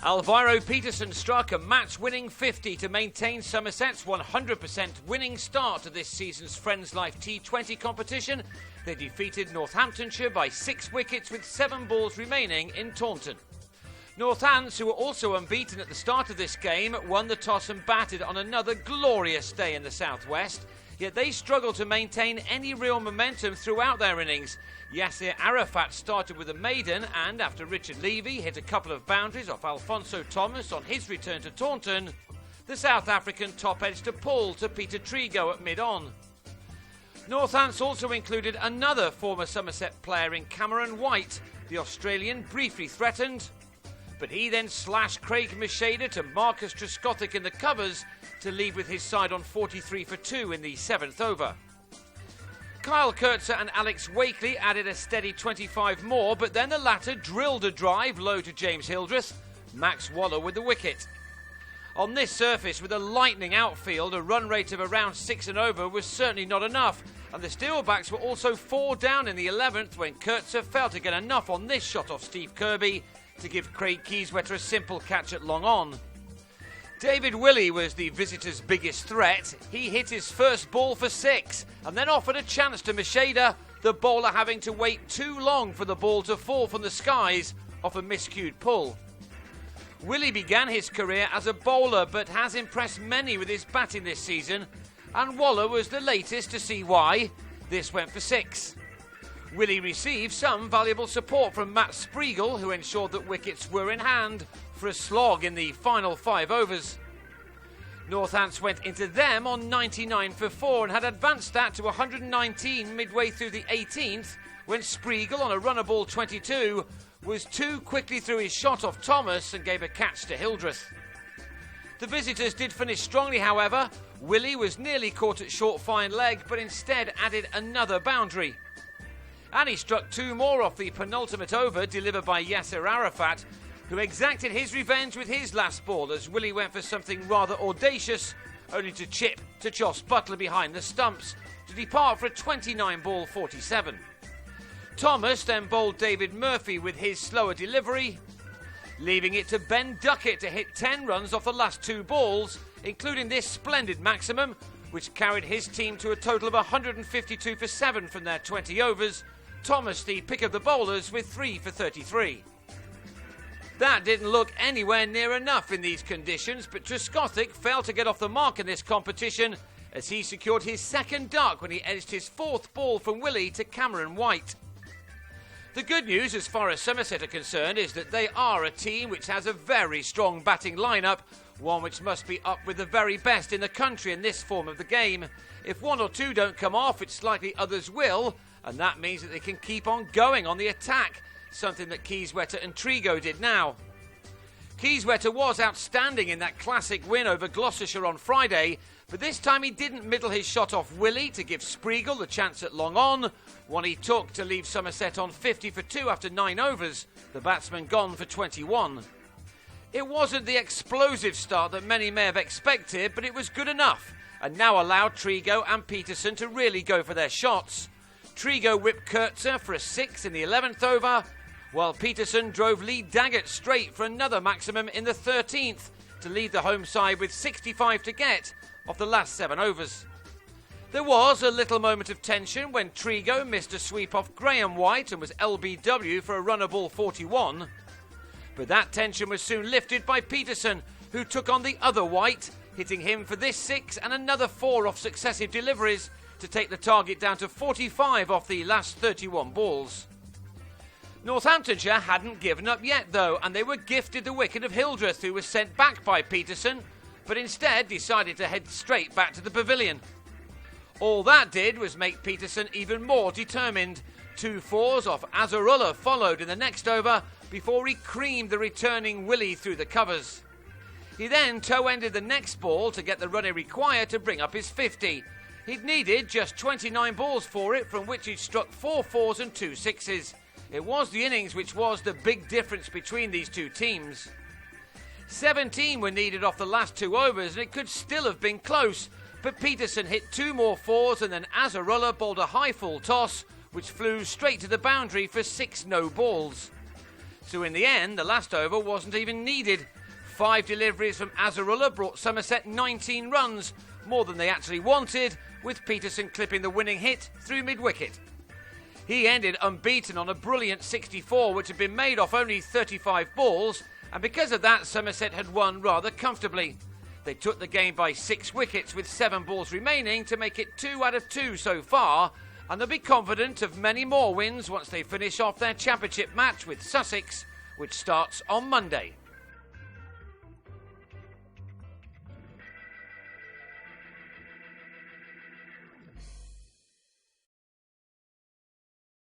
Alvaro Peterson struck a match-winning 50 to maintain Somerset's 100% winning start to this season's Friends Life T20 competition. They defeated Northamptonshire by 6 wickets with 7 balls remaining in Taunton. Northants, who were also unbeaten at the start of this game, won the toss and batted on another glorious day in the southwest. Yet they struggled to maintain any real momentum throughout their innings. Yasser Arafat started with a maiden and, after Richard Levy hit a couple of boundaries off Alphonso Thomas on his return to Taunton, the South African top-edged a pull to Peter Trigo at mid-on. Northants also included another former Somerset player in Cameron White. The Australian briefly threatened, but he then slashed Craig Macheda to Marcus Trescothick in the covers to leave with his side on 43 for 2 in the 7th over. Kyle Kurtzer and Alex Wakely added a steady 25 more, but then the latter drilled a drive low to James Hildreth. Max Waller with the wicket. On this surface, with a lightning outfield, a run rate of around 6 and over was certainly not enough, and the Steelbacks were also 4 down in the 11th when Kurtzer failed to get enough on this shot off Steve Kirby to give Craig Kieswetter a simple catch at long on. David Willey was the visitors' biggest threat. He hit his first ball for 6 and then offered a chance to Macheda, the bowler having to wait too long for the ball to fall from the skies off a miscued pull. Willey began his career as a bowler but has impressed many with his batting this season, and Waller was the latest to see why. This went for 6. Willey received some valuable support from Matt Spreagle, who ensured that wickets were in hand for a slog in the final 5 overs. Northants went into them on 99 for 4 and had advanced that to 119 midway through the 18th when Spreagle, on a runner ball 22, was too quickly through his shot off Thomas and gave a catch to Hildreth. The visitors did finish strongly, however. Willey was nearly caught at short fine leg but instead added another boundary. And he struck 2 more off the penultimate over delivered by Yasser Arafat, who exacted his revenge with his last ball as Willey went for something rather audacious, only to chip to Joss Butler behind the stumps to depart for a 29-ball 47. Thomas then bowled David Murphy with his slower delivery, leaving it to Ben Duckett to hit 10 runs off the last 2 balls, including this splendid maximum, which carried his team to a total of 152 for 7 from their 20 overs. Thomas the pick of the bowlers with 3 for 33. That didn't look anywhere near enough in these conditions, but Trescothick failed to get off the mark in this competition as he secured his 2nd duck when he edged his 4th ball from Willey to Cameron White. The good news as far as Somerset are concerned is that they are a team which has a very strong batting lineup, one which must be up with the very best in the country in this form of the game. If 1 or 2 don't come off, it's likely others will, and that means that they can keep on going on the attack, something that Kieswetter and Trigo did now. Kieswetter was outstanding in that classic win over Gloucestershire on Friday, but this time he didn't middle his shot off Willey to give Spreagle the chance at long on, one he took to leave Somerset on 50 for 2 after 9 overs, the batsman gone for 21. It wasn't the explosive start that many may have expected, but it was good enough, and now allowed Trigo and Peterson to really go for their shots. Trigo whipped Kurtzer for a 6 in the 11th over, while Peterson drove Lee Daggett straight for another maximum in the 13th to lead the home side with 65 to get off the last 7 overs. There was a little moment of tension when Trigo missed a sweep off Graham White and was LBW for a runner ball 41. But that tension was soon lifted by Peterson, who took on the other White, hitting him for this 6 and another 4 off successive deliveries to take the target down to 45 off the last 31 balls. Northamptonshire hadn't given up yet though, and they were gifted the wicket of Hildreth, who was sent back by Peterson, but instead decided to head straight back to the pavilion. All that did was make Peterson even more determined. 2 fours off Azarullah followed in the next over before he creamed the returning Willey through the covers. He then toe-ended the next ball to get the run he required to bring up his 50. He'd needed just 29 balls for it, from which he'd struck 4 fours and 2 sixes. It was the innings which was the big difference between these two teams. 17 were needed off the last 2 overs and it could still have been close, but Peterson hit 2 more fours and then Azarullah bowled a high full toss which flew straight to the boundary for 6 no balls. So in the end, the last over wasn't even needed. 5 deliveries from Azarullah brought Somerset 19 runs, more than they actually wanted, with Peterson clipping the winning hit through mid-wicket. He ended unbeaten on a brilliant 64, which had been made off only 35 balls, and because of that, Somerset had won rather comfortably. They took the game by 6 wickets with 7 balls remaining to make it 2 out of 2 so far, and they'll be confident of many more wins once they finish off their championship match with Sussex, which starts on Monday.